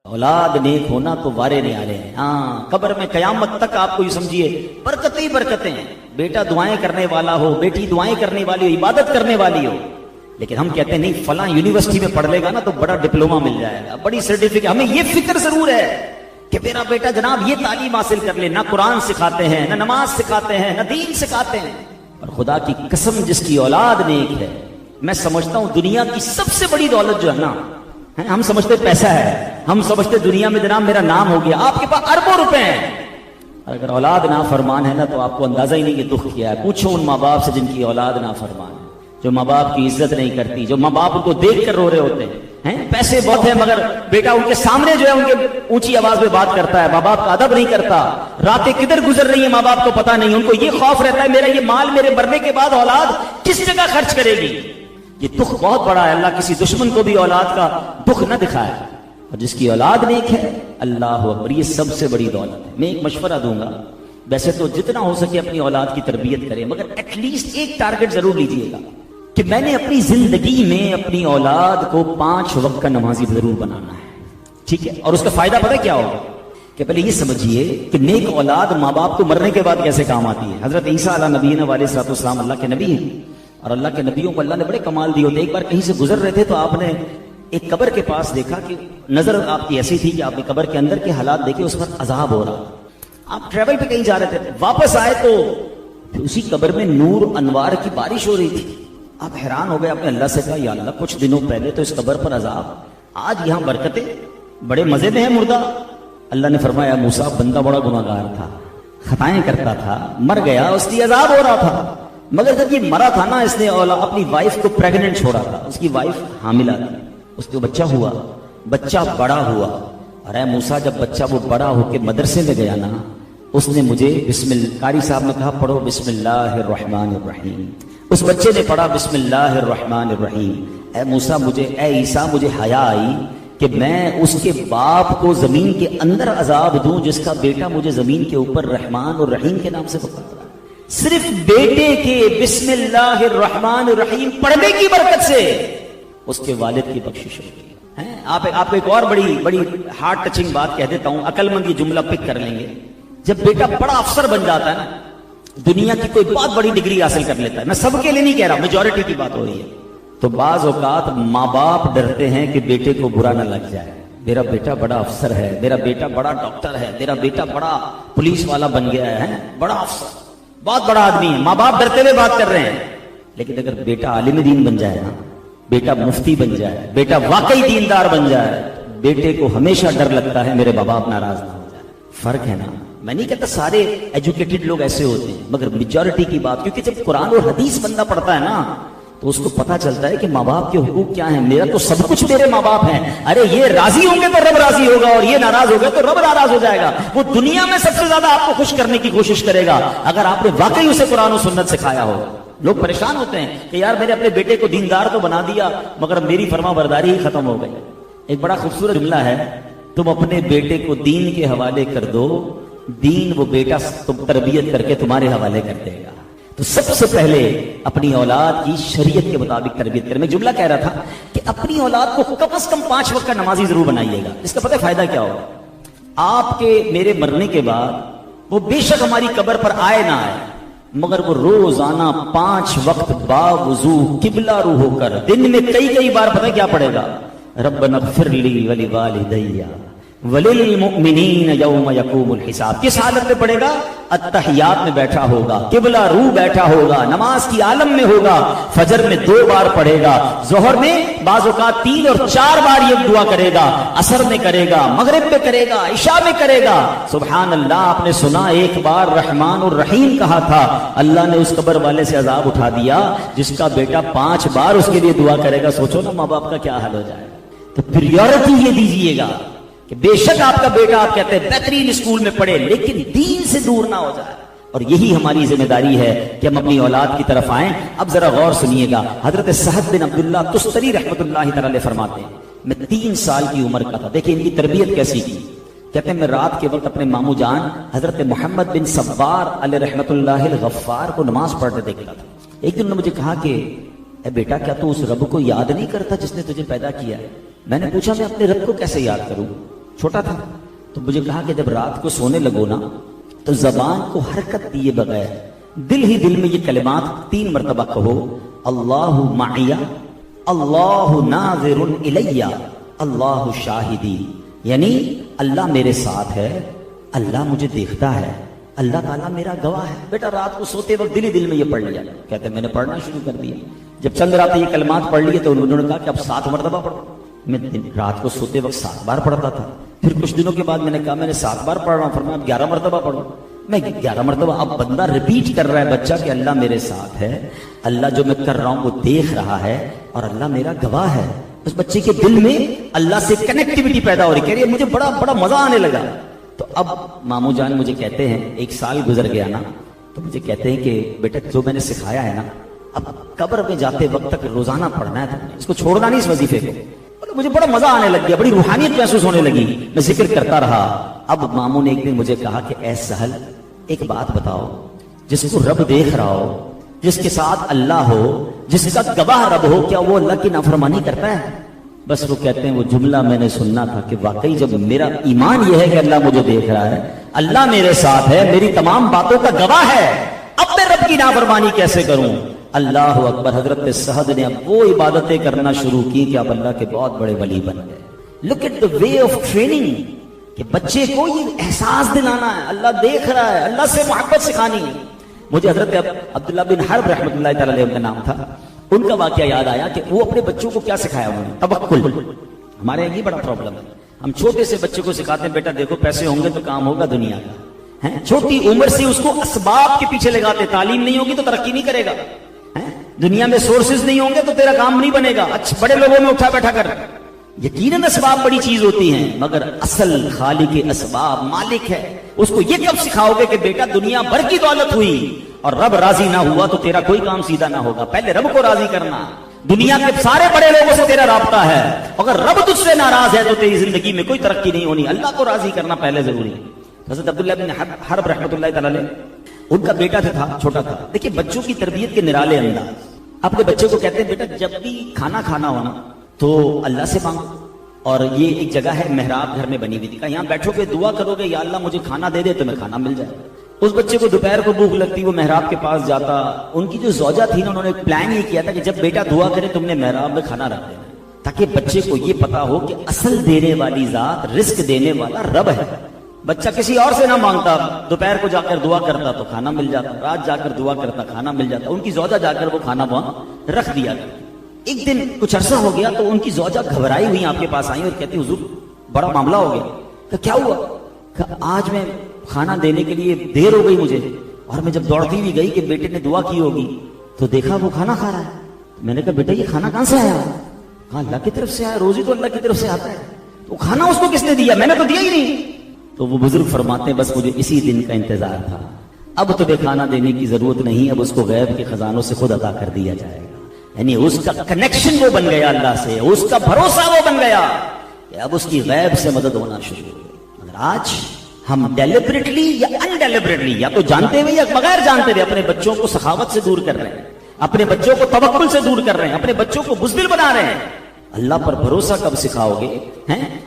اولاد نیک ہونا تو وارے نہیں آ رہے ہیں. ہاں قبر میں قیامت تک آپ کو یہ سمجھیے برکتیں ہی برکتیں ہیں. بیٹا دعائیں کرنے والا ہو, بیٹی دعائیں کرنے والی ہو, عبادت کرنے والی ہو. لیکن ہم کہتے ہیں نہیں فلاں یونیورسٹی میں پڑھ لے گا نا تو بڑا ڈپلوما مل جائے گا, بڑی سرٹیفکیٹ. ہمیں یہ فکر ضرور ہے کہ میرا بیٹا جناب یہ تعلیم حاصل کر لے. نہ قرآن سکھاتے ہیں, نہ نماز سکھاتے ہیں, نہ دین سکھاتے ہیں. اور خدا کی قسم جس کی اولاد نیک ہے, میں سمجھتا ہوں دنیا کی سب سے بڑی دولت جو ہے نا, ہم سمجھتے پیسہ ہے, ہم سمجھتے دنیا میں جناب میرا نام ہو گیا. آپ کے پاس اربوں روپے ہیں, اگر اولاد نافرمان ہے نا تو آپ کو اندازہ ہی نہیں کہ دکھ کیا ہے. پوچھو ان ماں باپ سے جن کی اولاد نافرمان ہے, جو ماں باپ کی عزت نہیں کرتی, جو ماں باپ کو دیکھ کر رو رہے ہوتے ہیں. پیسے بہت ہیں مگر بیٹا ان کے سامنے جو ہے ان کے اونچی آواز میں بات کرتا ہے, ماں باپ کا ادب نہیں کرتا. راتیں کدھر گزر رہی ہیں ماں باپ کو پتہ نہیں. ان کو یہ خوف رہتا ہے میرا یہ مال میرے مرنے کے بعد اولاد کس جگہ خرچ کرے گی. یہ دکھ بہت بڑا ہے. اللہ کسی دشمن کو بھی اولاد کا دکھ نہ دکھائے. اور جس کی اولاد نیک ہے, اللہ اکبر, یہ سب سے بڑی دولت ہے. میں ایک مشورہ دوں گا, ویسے تو جتنا ہو سکے اپنی اولاد کی تربیت کریں, مگر ایٹ لیسٹ ایک ٹارگٹ ضرور لیجئے گا کہ میں نے اپنی زندگی میں اپنی اولاد کو 5 وقت کا نمازی ضرور بنانا ہے. ٹھیک ہے, اور اس کا فائدہ پتہ کیا ہوگا کہ پہلے یہ سمجھیے کہ نیک اولاد ماں باپ کو مرنے کے بعد کیسے کام آتی ہے. حضرت عیسیٰ علیہ نبینا علیہ الصلوۃ والسلام اللہ کے نبی ہیں, اور اللہ کے نبیوں کو اللہ نے بڑے کمال دیے ہوتے. ایک بار کہیں سے گزر رہے تھے تو آپ نے ایک قبر کے پاس دیکھا کہ نظر آپ کی ایسی تھی کہ آپ نے قبر کے اندر کے حالات دیکھے, اس پر عذاب ہو رہا. آپ ٹریول پہ کہیں جا رہے تھے, واپس آئے تو اسی قبر میں نور انوار کی بارش ہو رہی تھی. آپ حیران ہو گئے, آپ نے اللہ سے کہا یا اللہ کچھ دنوں پہلے تو اس قبر پر عذاب, آج یہاں برکتیں, بڑے مزے میں ہے مردہ. اللہ نے فرمایا موسیٰ بندہ بڑا گناہگار تھا, خطائیں کرتا تھا, مر گیا, اس کی عذاب ہو رہا تھا. مگر جب یہ مرا تھا نا, اس نے اپنی وائف کو پریگننٹ چھوڑا تھا. اس کی وائف حاملہ تھی, اس کو بچہ ہوا, بچہ بڑا ہوا. اور اے موسیٰ جب بچہ وہ بڑا ہو کے مدرسے میں گیا نا, اس نے مجھے قاری صاحب نے کہا پڑھو بسم اللہ الرحمن الرحیم. اس بچے نے پڑھا بسم اللہ الرحمن الرحیم. اے موسیٰ اے عیسیٰ مجھے حیا آئی کہ میں اس کے باپ کو زمین کے اندر عذاب دوں جس کا بیٹا مجھے زمین کے اوپر رحمان اور رحیم کے نام سے پکار رہا ہے. صرف بیٹے کے بسم اللہ الرحمن الرحیم پڑھنے کی برکت سے اس کے والد کی بخشش ہو گئی. آپ کو ایک اور بڑی ہارٹ ٹچنگ بات کہہ دیتا ہوں, عقل مند یہ جملہ پک کر لیں گے. جب بیٹا بڑا افسر بن جاتا ہے نا, دنیا کی کوئی بہت بڑی ڈگری حاصل کر لیتا ہے, میں سب کے لیے نہیں کہہ رہا, میجورٹی کی بات ہو رہی ہے, تو بعض اوقات ماں باپ ڈرتے ہیں کہ بیٹے کو برا نہ لگ جائے. میرا بیٹا بڑا افسر ہے, میرا بیٹا بڑا ڈاکٹر ہے, میرا بیٹا بڑا پولیس والا بن گیا ہے, بڑا افسر, بہت بڑا آدمی ہے. ماں باپ ڈرتے ہوئے بات کر رہے ہیں. لیکن اگر بیٹا عالم دین بن جائے نا, بیٹا مفتی بن جائے, بیٹا واقعی دیندار بن جائے, بیٹے کو ہمیشہ ڈر لگتا ہے میرے باپ باپ ناراض نہ ہو جائے. فرق ہے نا. میں نہیں کہتا سارے ایجوکیٹڈ لوگ ایسے ہوتے ہیں, مگر میجورٹی کی بات, کیونکہ جب قرآن اور حدیث بندہ پڑھتا ہے نا تو اس کو پتا چلتا ہے کہ ماں باپ کے حقوق کیا ہیں. میرا تو سب کچھ میرے ماں باپ ہیں. ارے یہ راضی ہوں گے تو رب راضی ہوگا, اور یہ ناراض ہوگا تو رب ناراض ہو جائے گا. وہ دنیا میں سب سے زیادہ آپ کو خوش کرنے کی کوشش کرے گا اگر آپ نے واقعی اسے قرآن و سنت سکھایا ہوگا. لوگ پریشان ہوتے ہیں کہ یار میں نے اپنے بیٹے کو دیندار تو بنا دیا مگر میری فرما برداری ہی ختم ہو گئی. ایک بڑا خوبصورت جملہ ہے, تم اپنے بیٹے کو دین کے حوالے کر دو, دین وہ بیٹا تم تربیت کر کے تمہارے حوالے کر دے گا. تو سب سے پہلے اپنی اولاد کی شریعت کے مطابق تربیت کریں. میں جملہ کہہ رہا تھا کہ اپنی اولاد کو کم از کم 5 وقت کا نمازی ضرور بنائیے گا. اس کا پتہ فائدہ کیا ہوگا, آپ کے میرے مرنے کے بعد وہ بے شک ہماری قبر پر آئے نہ آئے, مگر وہ روزانہ 5 وقت باوضو قبلہ رو ہو کر دن میں کئی بار پتہ کیا پڑے گا, ربنا اغفر لی ولوالدی وللمؤمنین یوم یقوم الحساب. کس حالت میں پڑھے گا؟ التحیات میں بیٹھا ہوگا, قبلہ رو بیٹھا ہوگا, نماز کی عالم میں ہوگا, فجر میں 2 بار پڑھے گا, ظہر میں بعض اوقات 3 اور 4 بار یہ دعا کرے گا, عصر میں کرے گا, مغرب میں کرے گا, عشاء میں کرے گا. سبحان اللہ. آپ نے سنا ایک بار رحمان الرحیم کہا تھا, اللہ نے اس قبر والے سے عذاب اٹھا دیا جس کا بیٹا 5 بار اس کے لیے دعا کرے گا. سوچو نا ماں باپ کا کیا حال ہو جائے. تو پریورٹی یہ دیجئے گا کہ بے شک آپ کا بیٹا آپ کہتے ہیں بہترین اسکول میں پڑھے لیکن دین سے دور نہ ہو جائے. اور یہی ہماری ذمہ داری ہے کہ ہم اپنی اولاد کی طرف آئیں. اب ذرا غور سنیے گا, حضرت سعد بن عبداللہ تستری رحمۃ اللہ تعالی فرماتے ہیں میں 3 سال کی عمر کا تھا. دیکھیں ان کی تربیت کیسی کی. کہتے ہیں میں رات کے وقت اپنے ماموں جان حضرت محمد بن صبار علیہ رحمۃ اللہ الغفار کو نماز پڑھتے دیکھتا تھا. ایک دن نے مجھے کہا کہ اے بیٹا کیا تو اس رب کو یاد نہیں کرتا جس نے تجھے پیدا کیا ہے؟ میں نے پوچھا میں اپنے رب کو کیسے یاد کروں؟ چھوٹا تھا تو مجھے کہا کہ جب رات کو سونے لگو نا تو زبان کو حرکت دیے بغیر دل ہی دل میں یہ کلمات 3 مرتبہ کہو، اللہ معی، اللہ ناظر الی، اللہ شاہدی، یعنی اللہ میرے ساتھ ہے، اللہ مجھے دیکھتا ہے، اللہ تعالیٰ میرا گواہ ہے۔ بیٹا رات کو سوتے وقت دل ہی دل میں یہ پڑھ لیا۔ کہتے ہیں میں نے پڑھنا شروع کر دیا، جب چند راتیں یہ کلمات پڑھ لیے تو انہوں نے کہا کہ اب 7 مرتبہ پڑھو۔ میں رات کو سوتے وقت 7 بار پڑھتا تھا، پھر کچھ دنوں کے بعد میں نے کہا میں نے 7 بار پڑھ رہا ہوں، فرمایا اب 11 مرتبہ پڑھو۔ میں 11 مرتبہ، اب بندہ ریپیٹ کر رہا ہے بچہ کہ اللہ میرے ساتھ ہے، اللہ جو میں کر رہا ہوں وہ دیکھ رہا ہے اور اللہ میرا گواہ ہے۔ اس بچے کے دل میں اللہ سے کنیکٹیوٹی پیدا ہو رہی، کہہ رہی ہے مجھے بڑا مزہ آنے لگا۔ تو اب ماموں جان مجھے کہتے ہیں 1 سال گزر گیا نا، تو مجھے کہتے ہیں کہ بیٹا جو میں نے سکھایا ہے نا اب قبر میں جاتے وقت تک روزانہ پڑھنا ہے، تم نے اس کو چھوڑنا نہیں، اس وظیفے کو۔ مجھے بڑا مزہ آنے لگ گیا، بڑی روحانیت محسوس ہونے لگی، میں ذکر کرتا رہا۔ اب ماموں نے ایک دن مجھے کہا کہ اے سہل ایک بات بتاؤ، جس کو رب دیکھ رہا ہو، جس کے ساتھ اللہ ہو، جس کا گواہ رب ہو، کیا وہ اللہ کی نافرمانی کرتا ہے؟ بس وہ کہتے ہیں وہ جملہ میں نے سننا تھا کہ واقعی جب میرا ایمان یہ ہے کہ اللہ مجھے دیکھ رہا ہے، اللہ میرے ساتھ ہے، میری تمام باتوں کا گواہ ہے، اب میں رب کی نافرمانی کیسے کروں؟ اللہ اکبر۔ حضرت سہد نے اب وہ عبادتیں کرنا شروع کی کہ اب اللہ کے بہت بڑے ولی بن گئے۔ Look at the way of training, کہ بچے کو یہ احساس دلانا ہے اللہ دیکھ رہا ہے، اللہ سے محبت سکھانی ہے۔ مجھے حضرت عبداللہ بن حرب رحمۃ اللہ تعالی علیہ کا نام تھا، ان کا واقعہ یاد آیا کہ وہ اپنے بچوں کو کیا سکھایا انہوں نے؟ توکل۔ ہمارے یہاں یہ بڑا پرابلم ہے، ہم چھوٹے سے بچے کو سکھاتے ہیں بیٹا دیکھو پیسے ہوں گے تو کام ہوگا دنیا کا، چھوٹی عمر سے اس کو اسباب کے پیچھے لگاتے، تعلیم نہیں ہوگی تو ترقی نہیں کرے گا، دنیا میں سورسز نہیں ہوں گے تو تیرا کام نہیں بنے گا، اچھا بڑے لوگوں میں اٹھا بیٹھا کر۔ یقیناً اسباب بڑی چیز ہوتی ہیں، مگر اصل خالق اسباب مالک ہے۔ اس کو یہ کب سکھاؤ گے کہ بیٹا دنیا بھر کی دولت ہوئی اور رب راضی نہ ہوا تو تیرا کوئی کام سیدھا نہ ہوگا، پہلے رب کو راضی کرنا۔ دنیا کے سارے بڑے لوگوں سے تیرا رابطہ ہے، اگر رب تجھ سے ناراض ہے تو تیری زندگی میں کوئی ترقی نہیں ہونی، اللہ کو راضی کرنا پہلے ضروری ہے۔ حضرت عبداللہ بن حرب رحمۃ اللہ تعالی علیہ، ان کا بیٹا تھا چھوٹا تھا۔ دیکھیے بچوں کی تربیت کے نرالے انداز، اپنے بچے کو کہتے ہیں بیٹا جب بھی کھانا کھانا ہونا تو اللہ سے مانگو، اور یہ ایک جگہ ہے محراب گھر میں بنی ہوئی تھی، کہ یہاں بیٹھو گے دعا کرو گے یا اللہ مجھے کھانا دے دے تو میں کھانا مل جائے۔ اس بچے کو دوپہر کو بھوک لگتی، وہ محراب کے پاس جاتا، ان کی جو زوجہ تھی نا انہوں نے ایک پلان یہ کیا تھا کہ جب بیٹا دعا کرے تم نے محراب میں کھانا رکھ دینا، تاکہ بچے کو یہ پتا ہو کہ اصل دینے والی ذات، رزق دینے والا رب ہے۔ بچہ کسی اور سے نہ مانگتا، دوپہر کو جا کر دعا کرتا تو کھانا مل جاتا، رات جا کر دعا کرتا کھانا مل جاتا، ان کی زوجہ جا کر وہ کھانا وہاں رکھ دیا کرتی۔ ایک دن کچھ عرصہ ہو گیا تو ان کی زوجہ گھبرائی ہوئی آپ کے پاس آئی اور کہتی حضور بڑا معاملہ ہو گیا۔ کہ کیا ہوا؟ کہ آج میں کھانا دینے کے لیے دیر ہو گئی مجھے، اور میں جب دوڑتی ہوئی گئی کہ بیٹے نے دعا کی ہوگی تو دیکھا وہ کھانا کھا رہا ہے۔ میں نے کہا بیٹا یہ کھانا کہاں سے آیا؟ کہا اللہ کی طرف سے آیا، روزی تو اللہ کی طرف سے آتا ہے، تو کھانا اس کو کس نے دیا؟ میں نے تو دیا ہی نہیں۔ تو وہ بزرگ فرماتے ہیں بس مجھے اسی دن کا انتظار تھا، اب تمہیں کھانا دینے کی ضرورت نہیں، اب اس کو غیب کے خزانوں سے خود عطا کر دیا جائے گا۔ یعنی اس کا کنیکشن وہ بن گیا اللہ سے، اس کا بھروسہ وہ بن گیا کہ اب اس کی غیب سے مدد ہونا شروع ہو گئی۔ مگر آج ہم ڈیلیبریٹلی یا انڈیلیبریٹلی، یا تو جانتے ہوئے یا بغیر جانتے ہوئے اپنے بچوں کو سخاوت سے دور کر رہے ہیں، اپنے بچوں کو توکل سے دور کر رہے ہیں، اپنے بچوں کو بزدل بنا رہے ہیں۔ اللہ پر بھروسہ کب سکھاؤ گے؟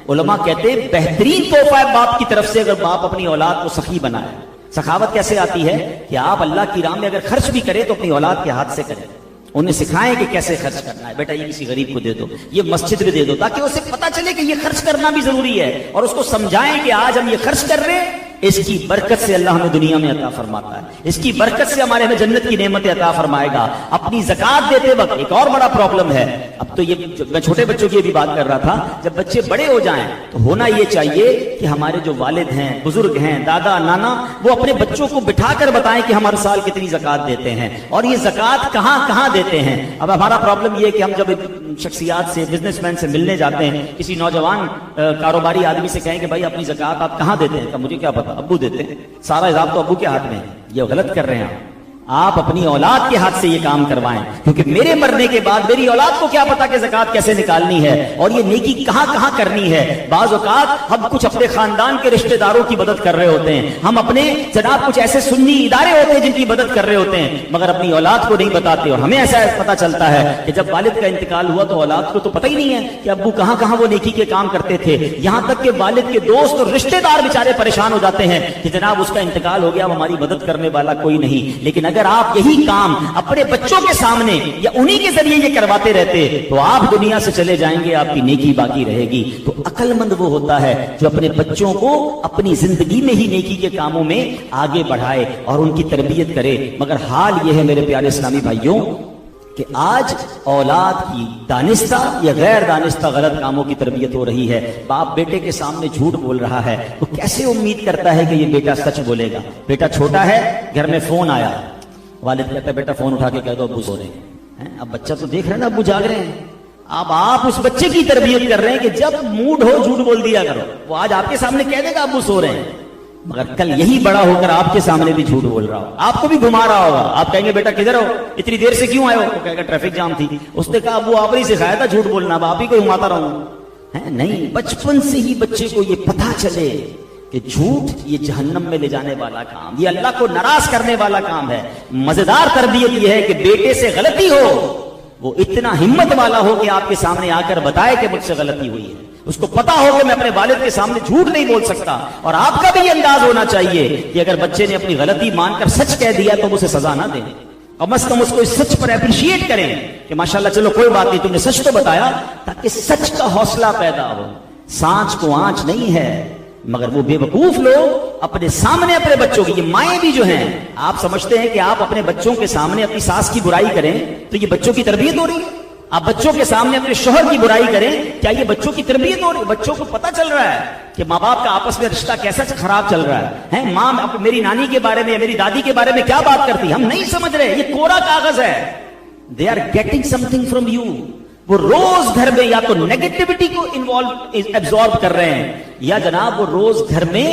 علماء کہتے ہیں بہترین تحفہ ہے باپ کی طرف سے اگر باپ اپنی اولاد کو سخی بنائے۔ سخاوت کیسے آتی ہے کہ آپ اللہ کی راہ میں اگر خرچ بھی کریں تو اپنی اولاد کے ہاتھ سے کریں، انہیں سکھائیں کہ کیسے خرچ کرنا ہے، بیٹا یہ کسی غریب کو دے دو، یہ مسجد میں دے دو، تاکہ اسے پتا چلے کہ یہ خرچ کرنا بھی ضروری ہے، اور اس کو سمجھائیں کہ آج ہم یہ خرچ کر رہے ہیں، اس کی برکت سے اللہ ہمیں دنیا میں عطا فرماتا ہے، اس کی برکت سے ہمارے ہمیں جنت کی نعمتیں عطا فرمائے گا۔ اپنی زکات دیتے وقت ایک اور بڑا پرابلم ہے، اب تو یہ میں چھوٹے بچوں کی بھی بات کر رہا تھا، جب بچے بڑے ہو جائیں تو ہونا یہ چاہیے کہ ہمارے جو والد ہیں، بزرگ ہیں، دادا نانا، وہ اپنے بچوں کو بٹھا کر بتائیں کہ ہم ہر سال کتنی زکات دیتے ہیں اور یہ زکات کہاں کہاں دیتے ہیں۔ اب ہمارا پرابلم یہ ہے کہ ہم جب شخصیات سے، بزنس مین سے ملنے جاتے ہیں، کسی نوجوان کاروباری آدمی سے کہیں کہ بھائی اپنی زکات آپ کہاں دیتے ہیں، کہ مجھے کیا پتا، ابو دیتے ہیں، سارا حساب تو ابو کے ہاتھ میں ہے، یہ غلط کر رہے ہیں آپ اپنی اولاد کے ہاتھ سے یہ کام کروائیں, کیونکہ میرے مرنے کے بعد میری اولاد کو کیا پتا کہ زکات کیسے نکالنی ہے اور یہ نیکی کہاں کہاں کرنی ہے. بعض اوقات ہم کچھ اپنے خاندان کے رشتہ داروں کی مدد کر رہے ہوتے ہیں, ہم اپنے جناب کچھ ایسے سنی ادارے ہوتے ہیں جن کی مدد کر رہے ہوتے ہیں, مگر اپنی اولاد کو نہیں بتاتے. اور ہمیں ایسا پتا چلتا ہے کہ جب والد کا انتقال ہوا تو اولاد کو تو پتہ ہی نہیں ہے کہ ابو کہاں کہاں وہ نیکی کے کام کرتے تھے. یہاں تک کہ والد کے دوست اور رشتہ دار بیچارے پریشان ہو جاتے ہیں کہ جناب اس کا انتقال ہو گیا, ہماری مدد کرنے والا کوئی نہیں. لیکن اگر آپ یہی کام اپنے بچوں کے سامنے یا انہی کے ذریعے یہ کرواتے رہتے تو آپ دنیا سے چلے جائیں گے, آپ کی نیکی باقی رہے گی. تو عقل مند وہ ہوتا ہے جو اپنے بچوں کو اپنی زندگی میں ہی نیکی کے کاموں میں آگے بڑھائے اور ان کی تربیت کرے. مگر حال یہ ہے میرے پیارے اسلامی بھائیوں کہ آج اولاد کی دانستہ یا غیر دانستہ غلط کاموں کی تربیت ہو رہی ہے. باپ بیٹے کے سامنے جھوٹ بول رہا ہے تو کیسے امید کرتا ہے کہ یہ بیٹا سچ بولے گا؟ بیٹا چھوٹا ہے, گھر میں فون آیا, والد کہتا ہے بیٹا فون اٹھا کے کہہ دو ابو سو رہے ہیں. اب بچہ تو دیکھ رہے ہیں نا ابو جاگ رہے ہیں. اب آپ اس بچے کی تربیت کر رہے ہیں کہ جب موڈ ہو جھوٹ بول دیا کرو. وہ آج آپ کے سامنے کہہ دے گا ابو سو رہے ہیں, مگر کل یہی بڑا ہو کر آپ کے سامنے بھی جھوٹ بول رہا ہو, آپ کو بھی گھما رہا ہوگا. آپ کہیں گے بیٹا کدھر ہو, اتنی دیر سے کیوں آئے ہو؟ وہ کہے گا ٹریفک جام تھی. اس نے کہا ابو آپ نے سکھایا تھا جھوٹ بولنا, اب آپ ہی کو گھماتا رہوں. نہیں, بچپن سے ہی بچے کو یہ پتا چلے کہ جھوٹ یہ جہنم میں لے جانے والا کام, یہ اللہ کو ناراض کرنے والا کام ہے. مزیدار تربیت یہ ہے کہ بیٹے سے غلطی ہو وہ اتنا ہمت والا ہو کہ آپ کے سامنے آ کر بتائے کہ مجھ سے غلطی ہوئی ہے. اس کو پتا ہو کہ میں اپنے والد کے سامنے جھوٹ نہیں بول سکتا. اور آپ کا بھی یہ انداز ہونا چاہیے کہ اگر بچے نے اپنی غلطی مان کر سچ کہہ دیا تو اسے سزا نہ دیں, کم از کم اس کو اس سچ پر اپریشیٹ کریں کہ ماشاءاللہ چلو کوئی بات نہیں, تم نے سچ تو بتایا, تاکہ سچ کا حوصلہ پیدا ہو. سانچ کو آنچ نہیں ہے. مگر وہ بے وقوف لوگ اپنے سامنے اپنے بچوں کی, یہ مائیں بھی جو ہیں, آپ سمجھتے ہیں کہ آپ اپنے بچوں کے سامنے اپنی ساس کی برائی کریں تو یہ بچوں کی تربیت ہو رہی ہے. آپ بچوں کے سامنے اپنے شوہر کی برائی کریں, کیا یہ بچوں کی تربیت ہو رہی ہے؟ بچوں کو پتہ چل رہا ہے کہ ماں باپ کا آپس میں رشتہ کیسا خراب چل رہا ہے. ماں میری نانی کے بارے میں, میری دادی کے بارے میں کیا بات کرتی, ہم نہیں سمجھ رہے, یہ کوڑا کاغذ ہے. They are getting something from you. وہ روز گھر میں یا تو نیگیٹیوٹی کو ایبزارب کر رہے ہیں, یا جناب وہ روز گھر میں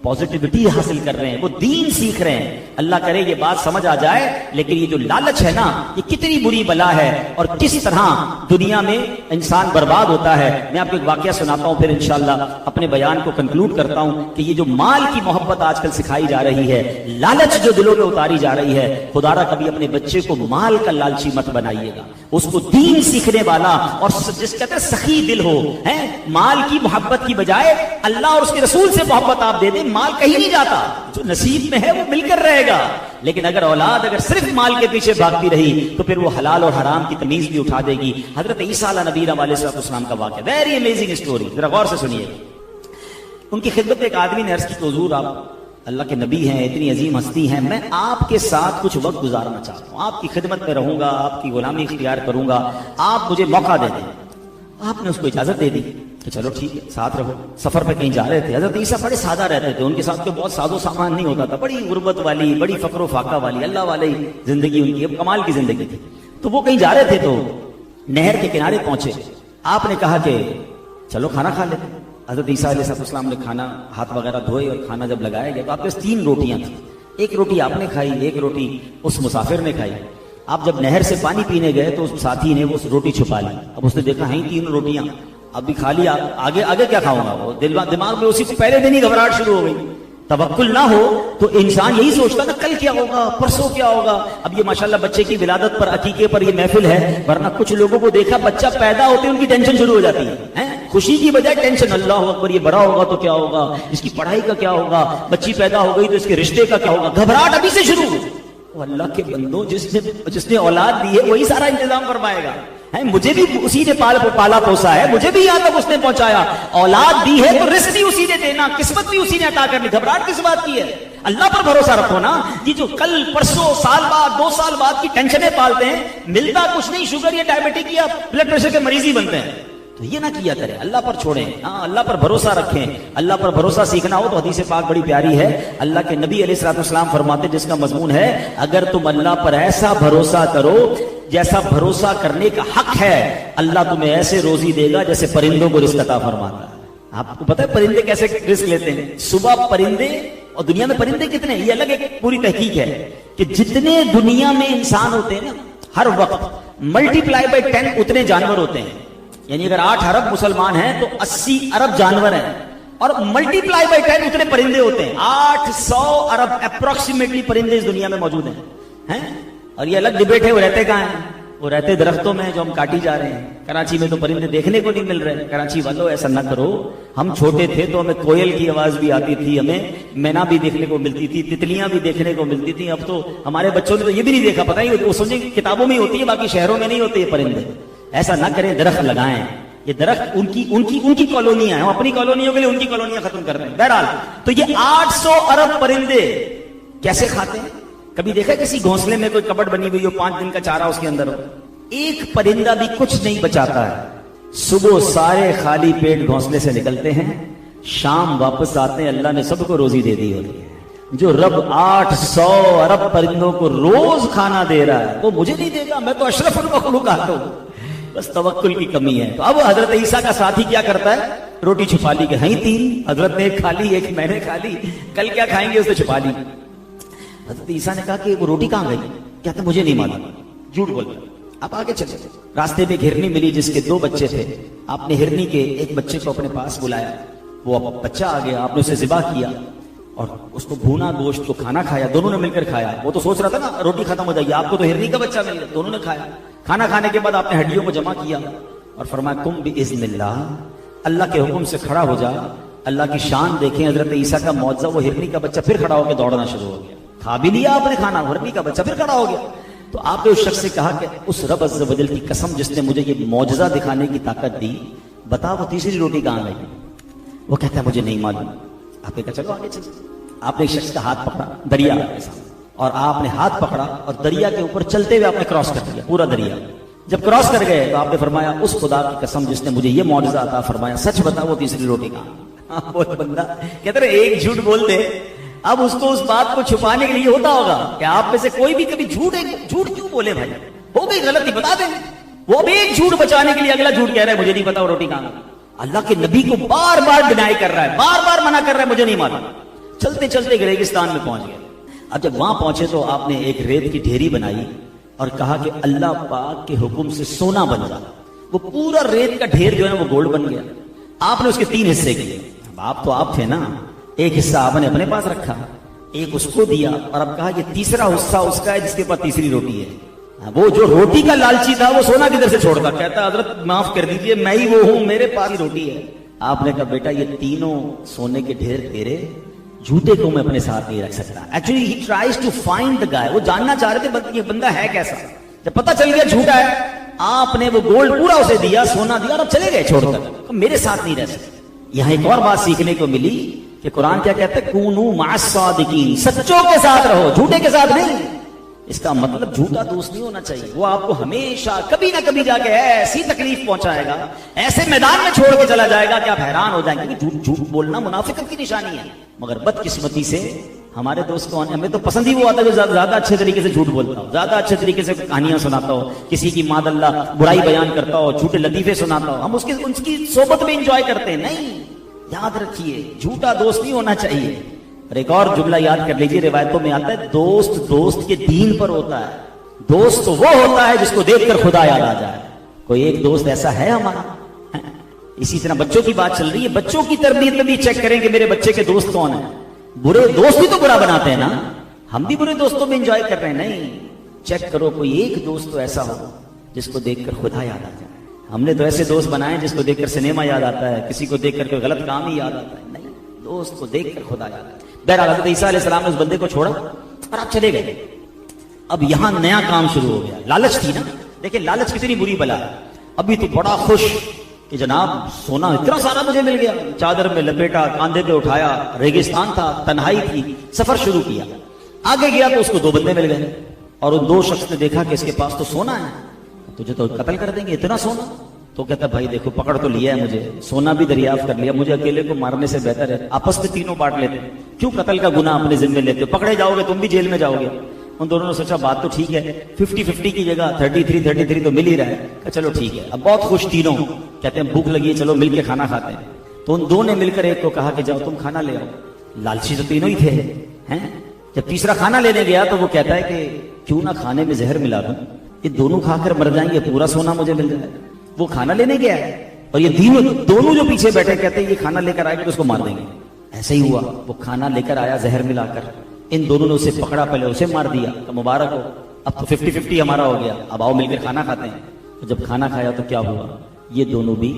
پازیٹیوٹی حاصل کر رہے ہیں, وہ دین سیکھ رہے ہیں. اللہ کرے یہ بات سمجھ آ جائے. لیکن یہ جو لالچ ہے نا, یہ کتنی بری بلا ہے اور کس طرح دنیا میں انسان برباد ہوتا ہے. میں آپ کو ایک واقعہ سناتا ہوں, پھر انشاءاللہ اپنے بیان کو کنکلوڈ کرتا ہوں کہ یہ جو مال کی محبت آج کل سکھائی جا رہی ہے, لالچ جو دلوں میں اتاری جا رہی ہے, خدا را کبھی اپنے بچے کو مال کا لالچی مت بنائیے گا. اس کو دین سیکھنے والا اور جس کہتے ہیں سخی دل ہو. مال کی محبت کی بجائے اللہ اور اس کے رسول سے محبت آپ دے دیں, مال کہیں نہیں جاتا, جو نصیب میں ہے وہ مل کر رہے گا. لیکن اگر اولاد صرف مال کے پیچھے بھاگتی رہی تو پھر وہ حلال اور حرام کی تمیز بھی اٹھا دے گی. حضرت عیسیٰ علیہ نبی علیہ السلام کا واقعہ, ویری امیزنگ اسٹوری, ذرا غور سے سنیے. ان کی خدمت میں ایک آدمی نے عرض کی کہ حضور آپ اللہ کے نبی ہیں, اتنی عظیم ہستی ہیں, میں آپ کے ساتھ کچھ وقت گزارنا چاہتا ہوں, آپ کی خدمت میں رہوں گا, آپ کی غلامی اختیار کروں گا, آپ مجھے موقع دے دیں. آپ نے اس کو اجازت دے دی کہ چلو ٹھیک ہے ساتھ رہو. سفر پہ کہیں جا رہے تھے. حضرت عیسیٰ بڑے سادہ رہتے تھے, ان کے ساتھ کوئی بہت ساز و سامان نہیں ہوتا تھا, بڑی غربت والی, بڑی فقر و فاقہ والی, اللہ والی زندگی ان کی, کمال کی زندگی تھی. تو وہ کہیں جا رہے تھے تو نہر کے کنارے پہنچے. آپ نے کہا کہ چلو کھانا کھا لیتے. حضرت عیسیٰ علیہ السلام نے کھانا ہاتھ وغیرہ دھوئے اور کھانا جب لگایا گیا تو آپ کے 3 روٹیاں تھیں. ایک روٹی آپ نے کھائی, ایک روٹی اس مسافر نے کھائی. آپ جب نہر سے پانی پینے گئے تو اس ساتھی نے وہ روٹی چھپا لی. اب اس نے دیکھا ہیں 3 روٹیاں, اب بھی کھا لیا, آگے کیا کھاؤں گا. وہ دماغ میں اسی کو پہلے دن ہی گھبراہٹ شروع ہو گئی. توکل نہ ہو تو انسان یہی سوچتا نا کل کیا ہوگا, پرسوں کیا ہوگا. اب یہ ماشاءاللہ بچے کی ولادت پر, عقیقے پر یہ محفل ہے, ورنہ کچھ لوگوں کو دیکھا بچہ پیدا ہوتے ان کی ٹینشن شروع ہو جاتی ہے. خوشی کی بجائے ٹینشن, اللہ اکبر یہ بڑا ہوگا تو کیا ہوگا, اس کی پڑھائی کا کیا ہوگا, بچی پیدا ہو گئی تو اس کے رشتے کا کیا ہوگا. گھبراہٹ ابھی سے شروع. اللہ کے بندو, جس نے اولاد دی ہے وہی سارا انتظام فرمائے گا. مجھے بھی اسی نے پالا پوسا ہے, مجھے بھی یہاں تک اس نے پہنچایا. اولاد دی ہے تو رزق بھی اسی نے دینا, قسمت بھی اسی نے عطا کرنی. گھبراہٹ کس بات کی ہے؟ اللہ پر بھروسہ رکھو نا. یہ جو کل پرسوں سال بعد 2 سال بعد کی ٹینشنیں پالتے ہیں, ملتا کچھ نہیں, شوگر یا ڈائبٹک یا بلڈ پریشر کے مریض ہی بنتے ہیں. تو یہ نہ کیا کریں, اللہ پر چھوڑیں. ہاں اللہ پر بھروسہ رکھیں. اللہ پر بھروسہ سیکھنا ہو تو حدیث پاک بڑی پیاری ہے. اللہ کے نبی علیہ السلام فرماتے, جس کا مضمون ہے اگر تم اللہ پر ایسا بھروسہ کرو جیسا بھروسہ کرنے کا حق ہے, اللہ تمہیں ایسے روزی دے گا جیسے پرندوں کو رزق عطا فرماتا ہے. آپ کو پتہ ہے پرندے کیسے رزق لیتے ہیں؟ صبح پرندے اور دنیا میں پرندے کتنے ہیں یہ الگ ایک پوری تحقیق ہے کہ جتنے دنیا میں انسان ہوتے ہیں نا ہر وقت ملٹی پلائی بائی 10 اتنے جانور ہوتے ہیں. یعنی اگر 8 ارب مسلمان ہیں تو 80 ارب جانور ہیں, اور ملٹی پلائی بائی 10 اتنے پرندے ہوتے ہیں. 800 ارب اپروکسیمیٹلی پرندے اس دنیا میں موجود ہیں. اور یہ الگ ڈبیٹ ہے وہ رہتے کہاں ہیں, وہ رہتے درختوں میں جو ہم کاٹی جا رہے ہیں. کراچی میں تو پرندے دیکھنے کو نہیں مل رہے. کراچی والوں ایسا نہ کرو, ہم چھوٹے تھے تو ہمیں کوئل کی آواز بھی آتی تھی, ہمیں مینا بھی دیکھنے کو ملتی تھی, تتلیاں بھی دیکھنے کو ملتی تھی. اب تو ہمارے بچوں نے تو یہ بھی نہیں دیکھا, پتہ ہی وہ سمجھے کتابوں میں ہی ہوتی ہے, باقی شہروں میں نہیں ہوتے یہ پرندے. ایسا نہ کریں, درخت لگائیں. یہ درخت ان کی کالونیاں ہیں, ہم اپنی کالونیوں کے لیے ان کی کالونیاں ختم کر رہے ہیں. بہرحال تو یہ 800 ارب پرندے کیسے کھاتے ہیں؟ کبھی دیکھا کسی گھونسلے میں کوئی کبٹ بنی ہوئی ہو, 5 دن کا چارہ اس کے اندر ہو, ایک پرندہ بھی کچھ نہیں بچاتا ہے. صبح سارے خالی پیٹ گھونسلے سے نکلتے ہیں, شام واپس آتے ہیں, اللہ نے سب کو روزی دے دی ہوتی ہے. جو رب 800 ارب پرندوں کو روز کھانا دے رہا ہے وہ مجھے نہیں دے گا؟ میں تو اشرف المخلوقات ہوں. بس توکل کی کمی ہے. تو اب حضرت عیسیٰ کا ساتھی کیا کرتا ہے, روٹی چھپا لی کہ ہیں 3, حضرت نے ایک کھا لی, ایک میں نے کھا لی, کل کیا کھائیں گے اس نے چھپا لی. حضرت عیسیٰ نے کہا کہ وہ روٹی کہاں گئی؟ کہتے مجھے نہیں معلوم. جھوٹ بولتا. اب آگے چلے, راستے میں ایک ہرنی ملی جس کے 2 بچے تھے. آپ نے ہرنی کے ایک بچے کو اپنے پاس بلایا, وہ بچہ آ گیا, آپ نے اسے ذبح کیا اور اس کو بھونا گوشت کو کھانا کھایا, دونوں نے مل کر کھایا. وہ تو سوچ رہا تھا نا روٹی ختم ہو جائے گی, آپ کو تو ہرنی کا بچہ مل گیا, دونوں نے کھایا. کھانا کھانے کے بعد آپ نے ہڈیوں کو جمع کیا اور فرمایا قم باذن اللہ, اللہ کے حکم سے کھڑا ہو جا. اللہ کی شان دیکھیں, حضرت عیسیٰ کا معجزہ, وہ ہرنی کا بچہ پھر کھڑا ہو کے دوڑنا شروع ہو گیا. کھا بھی لیا آپ نے کھانا, ہرنی کا بچہ پھر کھڑا ہو گیا. تو آپ نے اس شخص سے کہا کہ اس رب عز و جل کی قسم جس نے مجھے یہ معجزہ دکھانے کی طاقت دی, بتا وہ تیسری روٹی کہاں گئی؟ وہ کہتا ہے مجھے نہیں معلوم. آپ نے کہا چلو آگے چلو. آپ نے ایک شخص کا ہاتھ پکڑا دریا کے سامنے, اور آپ نے ہاتھ پکڑا اور دریا کے اوپر چلتے ہوئے آپ نے کراس کر دیا پورا دریا. جب کراس کر گئے تو آپ نے فرمایا اس خدا کی قسم جس نے مجھے یہ معجزہ عطا فرمایا, سچ بتا وہ تیسری روٹی کہاں؟ وہ بندہ کہتے رہے ایک جھوٹ بول دے. اب اس کو اس بات کو چھپانے کے لیے ہوتا ہوگا کہ آپ میں سے کوئی بھی کبھی جھوٹ کیوں بولے بھائی, ہو گئی غلطی بتا دیں. وہ بھی ایک جھوٹ بچانے کے لیے اگلا جھوٹ کہہ رہا ہے مجھے نہیں پتا وہ روٹی کہاں. اللہ کے نبی کو بار بار ڈینائی کر رہا ہے, بار بار منع کر رہا ہے مجھے نہیں معلوم. چلتے چلتے ریگستان میں پہنچ گئے. اب جب وہاں پہنچے تو آپ نے ایک ریت کی ڈھیری بنائی اور کہا کہ اللہ پاک کے حکم سے سونا بن جا. وہ پورا ریت کا ڈھیر جو ہے وہ گولڈ بن گیا. آپ نے اس کے 3 حصے کیے. آپ تھے نا, ایک حصہ آپ نے اپنے پاس رکھا, ایک اس کو دیا, اور اب کہا کہ تیسرا حصہ اس کا ہے جس کے پاس تیسری روٹی ہے. وہ جو روٹی کا لالچی تھا وہ سونا کدھر سے چھوڑتا, کہتا حضرت معاف کر دیجئے میں ہی وہ ہوں, میرے پاس ہی روٹی ہے. آپ نے کہا بیٹا یہ تینوں سونے کے ڈھیر تیرے, جھوٹے کو میں اپنے ساتھ نہیں رکھ سکتا. Actually he tries to find the guy, وہ جاننا چاہ رہے تھے یہ بندہ ہے کیسا. جب پتہ چل گیا جھوٹا ہے, آپ نے وہ گولڈ پورا اسے دیا, سونا دیا, اور اب چلے گئے چھوڑ کر, میرے ساتھ نہیں رہ سکتے. یہاں ایک اور بات سیکھنے کو ملی کہ قرآن کیا کہتا ہے, کونوا مع الصادقین, سچوں کے ساتھ رہو, جھوٹے کے ساتھ نہیں. اس کا مطلب جھوٹا دوست نہیں ہونا چاہیے, وہ آپ کو ہمیشہ کبھی نہ کبھی جا کے ایسی تکلیف پہنچائے گا, ایسے میدان میں چھوڑ کے چلا جائے گا کہ آپ حیران ہو جائیں گے. جھوٹ بولنا منافقت کی نشانی ہے. مگر بدقسمتی سے ہمارے دوست کو, ہمیں تو پسند ہی وہ آتا ہے جو زیادہ اچھے طریقے سے جھوٹ بولتا ہو, زیادہ اچھے طریقے سے کہانیاں سناتا ہو, کسی کی ماد اللہ برائی بیان کرتا ہو, جھوٹے لطیفے سناتا ہو, ہم اس کی صحبت میں انجوائے کرتے ہیں. نہیں, یاد رکھیے جھوٹا دوست نہیں ہونا چاہیے. اور ایک اور جملہ یاد کر لیجیے, روایتوں میں آتا ہے دوست کے دین پر ہوتا ہے. دوست تو وہ ہوتا ہے جس کو دیکھ کر خدا یاد آ جائے. کوئی ایک دوست ایسا ہے ہمارا. اسی طرح بچوں کی بات چل رہی ہے, بچوں کی تربیت میں بھی چیک کریں کہ میرے بچے کے دوست کون ہیں. برے دوست بھی تو برا بناتے ہیں نا, ہم بھی برے دوستوں میں انجوائے کر رہے ہیں. نہیں, چیک کرو کوئی ایک دوست تو ایسا ہو جس کو دیکھ کر خدا یاد آ جائے. ہم نے تو ایسے دوست بنائے جس کو دیکھ کر سنیما یاد آتا ہے, کسی کو دیکھ کر کوئی غلط کام ہی یاد آتا ہے. نہیں, دوست کو دیکھ کر خدا یاد آتا ہے. بہرحال حضرت عیسیٰ علیہ السلام نے اس بندے کو چھوڑا اور آپ چلے گئے. اب یہاں نیا کام شروع ہو گیا. لالچ تھی نا, دیکھیں لالچ کتنی بری بلا ہے. ابھی تو بڑا خوش کہ جناب سونا اتنا سارا مجھے مل گیا, چادر میں لپیٹا, کاندھے پہ اٹھایا, ریگستان تھا, تنہائی تھی, سفر شروع کیا. آگے گیا تو اس کو 2 بندے مل گئے, اور ان 2 شخص نے دیکھا کہ اس کے پاس تو سونا ہے, تجھے تو قتل کر دیں گے, اتنا سونا. تو کہتا بھائی دیکھو پکڑ تو لیا ہے مجھے, سونا بھی دریافت کر لیا, مجھے اکیلے کو مارنے سے بہتر ہے آپس میں تینوں بانٹ لیتے, کیوں قتل کا گناہ اپنے ذمہ لیتے ہو, پکڑے جاؤ گے تم بھی جیل میں جاؤ گے. ان دونوں نے سوچا بات تو ٹھیک ہے, 50-50 کی جگہ 33-33 تو مل ہی رہا ہے. چلو ٹھیک ہے. اب بہت خوش تینوں, کہتے ہیں بھوک لگی ہے چلو مل کے کھانا کھاتے ہیں. تو ان 2 نے مل کر ایک کو کہا کہ جاؤ تم کھانا لے آؤ. لالچی تو تینوں ہی تھے ہیں. جب تیسرا کھانا لینے گیا تو وہ کہتا ہے کہ کیوں نہ کھانے میں زہر ملا دوں, یہ دونوں کھا کر مر جائیں گے, پورا سونا مجھے مل جائے. وہ کھانا لینے گیا ہے اور یہ دونوں جو پیچھے بیٹھے کہتے ہیں یہ کھانا لے کر آئے گا تو اس کو مار دیں گے. ایسا ہی ہوا, وہ کھانا لے کر آیا زہر ملا کر, ان دونوں نے اسے پکڑا, پہلے اسے مار دیا کہ مبارک ہو, اب تو 50-50 ہمارا ہو گیا, اب آؤ مل کر کھانا کھاتے ہیں. جب کھانا کھایا تو کیا ہوا, یہ دونوں بھی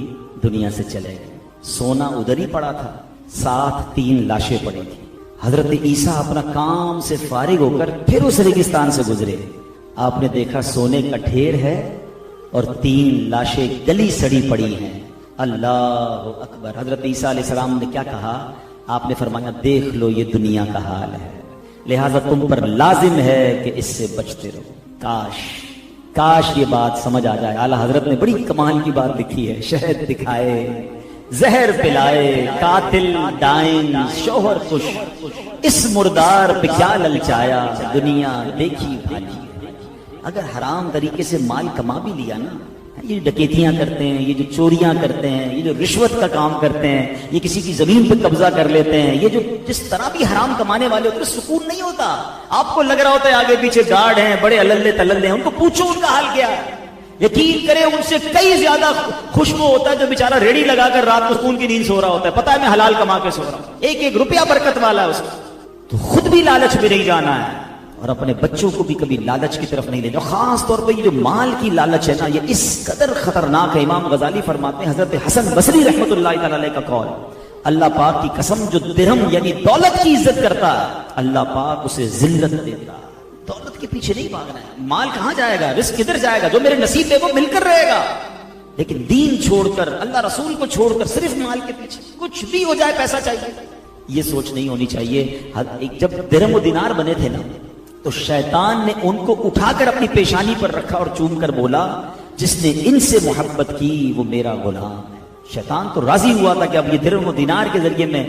دنیا سے چلے گئے. سونا ادھر ہی پڑا تھا, ساتھ 3 لاشیں پڑی تھی. حضرت عیسیٰ اپنا کام سے فارغ ہو کر پھر اس ریگستان سے گزرے. آپ نے دیکھا سونے کا ڈھیر ہے اور 3 لاشیں گلی سڑی پڑی ہیں. اللہ اکبر. حضرت عیسیٰ علیہ السلام نے کیا کہا, آپ نے فرمایا دیکھ لو یہ دنیا کا حال ہے, لہذا تم پر لازم ہے کہ اس سے بچتے رہو. کاش یہ بات سمجھ آ جائے. اعلیٰ حضرت نے بڑی کمال کی بات لکھی ہے, شہد دکھائے, زہر پلائے, قاتل ڈائن, شوہر خوش, اس مردار پہ کیا للچایا, دنیا دیکھی بھالی. اگر حرام طریقے سے مال کما بھی لیا نا, یہ ڈکیتیاں کرتے ہیں, یہ جو چوریاں کرتے ہیں, یہ جو رشوت کا کام کرتے ہیں, یہ کسی کی زمین پہ قبضہ کر لیتے ہیں, یہ جو جس طرح بھی حرام کمانے والے ہوتے ہیں سکون نہیں ہوتا. آپ کو لگ رہا ہوتا ہے آگے پیچھے گارڈ ہیں, بڑے اللے تللے ہیں, ان کو پوچھو ان کا حال کیا ہے. یقین کرے ان سے کئی زیادہ خوش وہ ہوتا ہے جو بیچارہ ریڑھی لگا کر رات کو سکون کی نیند سو رہا ہوتا ہے, پتا ہے میں حلال کما کے سو رہا ہوں, ایک ایک روپیہ برکت والا ہے اس کا. تو خود بھی لالچ میں نہیں جانا ہے اور اپنے بچوں کو بھی کبھی لالچ کی طرف نہیں لینا. خاص طور پہ یہ جو مال کی لالچ ہے نا, یہ اس قدر خطرناک ہے. امام غزالی فرماتے ہیں, حضرت حسن بصری رحمۃ اللہ تعالی علیہ کا قول, اللہ پاک کی قسم جو درہم یعنی دولت کی عزت کرتا ہے اللہ پاک اسے ذلت دیتا. دولت کے پیچھے نہیں بھاگنا ہے, مال کہاں جائے گا, رزق کدھر جائے گا, جو میرے نصیب ہے وہ مل کر رہے گا. لیکن دین چھوڑ کر, اللہ رسول کو چھوڑ کر صرف مال کے پیچھے, کچھ بھی ہو جائے پیسہ چاہیے, یہ سوچ نہیں ہونی چاہیے. جب درہم و دینار بنے تھے نا تو شیطان نے ان کو اٹھا کر اپنی پیشانی پر رکھا اور چوم کر بولا جس نے ان سے محبت کی وہ میرا غلام ہے. شیطان تو راضی ہوا تھا کہ اب یہ درہم و دینار کے ذریعے میں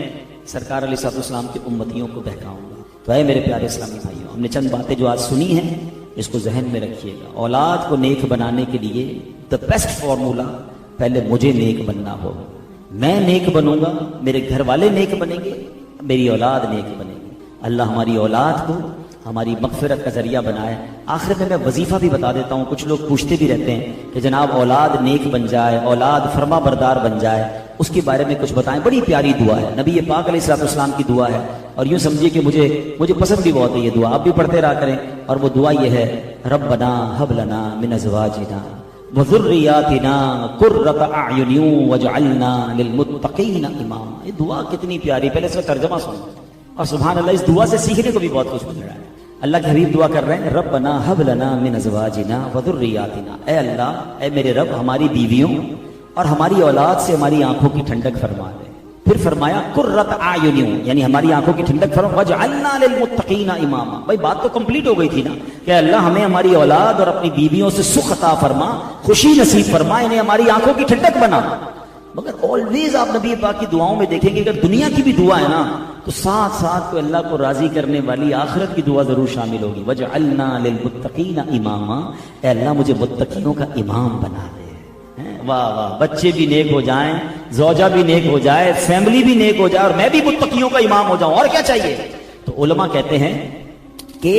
سرکار علیہ الصلوۃ والسلام کی امتیوں کو بہکاؤں گا. تو اے میرے پیارے اسلامی بھائیوں, ہم نے چند باتیں جو آج سنی ہیں اس کو ذہن میں رکھیے گا. اولاد کو نیک بنانے کے لیے دا بیسٹ فارمولا, پہلے مجھے نیک بننا ہوگا. میں نیک بنوں گا, میرے گھر والے نیک بنیں گے, میری اولاد نیک بنے گی. اللہ ہماری اولاد کو ہماری مغفرت کا ذریعہ بنائے. آخر میں وظیفہ بھی بتا دیتا ہوں, کچھ لوگ پوچھتے بھی رہتے ہیں کہ جناب اولاد نیک بن جائے, اولاد فرما بردار بن جائے, اس کے بارے میں کچھ بتائیں. بڑی پیاری دعا ہے, نبی پاک علیہ الصلوۃ والسلام کی دعا ہے, اور یوں سمجھیے کہ مجھے پسند بھی بہت ہے یہ دعا, آپ بھی پڑھتے رہا کریں. اور وہ دعا یہ ہے, ربنا هب لنا من ازواجنا وذریاتنا قرۃ اعین واجعلنا للمتقین اماما. یہ دعا کتنی پیاری, پہلے اس کا ترجمہ سنو. اور سبحان اللہ, اس دعا سے سیکھنے کو بھی بہت کچھ مل رہا ہے. اللہ کے حبیب دعا کر رہے ہیں, ربنا هب لنا من ازواجنا وذریاتنا, اے اللہ, اے میرے رب, ہماری بیویوں اور ہماری اولاد سے ہماری آنکھوں کی ٹھنڈک فرما دے. پھر فرمایا قرۃ اعین, یعنی ہماری آنکھوں کی ٹھنڈک فرما, واجعلنا للمتقین اماما. بھائی بات تو کمپلیٹ ہو گئی تھی نا کہ اللہ ہمیں ہماری اولاد اور اپنی بیویوں سے سکھ عطا فرما, خوشی نصیب فرما, انہیں ہماری آنکھوں کی ٹھنڈک بنا. مگر آلویز آپ نبی پاک کی دعاؤں میں دیکھیں گے اگر دنیا کی بھی دعا ہے نا تو ساتھ ساتھ کو اللہ کو راضی کرنے والی آخرت کی دعا ضرور شامل ہوگی. وجعلنا للمتقین اماما, اے اللہ مجھے متقیوں کا امام بنا دے. واہ واہ, بچے بھی نیک ہو جائیں, زوجہ بھی نیک ہو جائے, فیملی بھی نیک ہو جائے, اور میں بھی متقیوں کا امام ہو جاؤں, اور کیا چاہیے. تو علماء کہتے ہیں کہ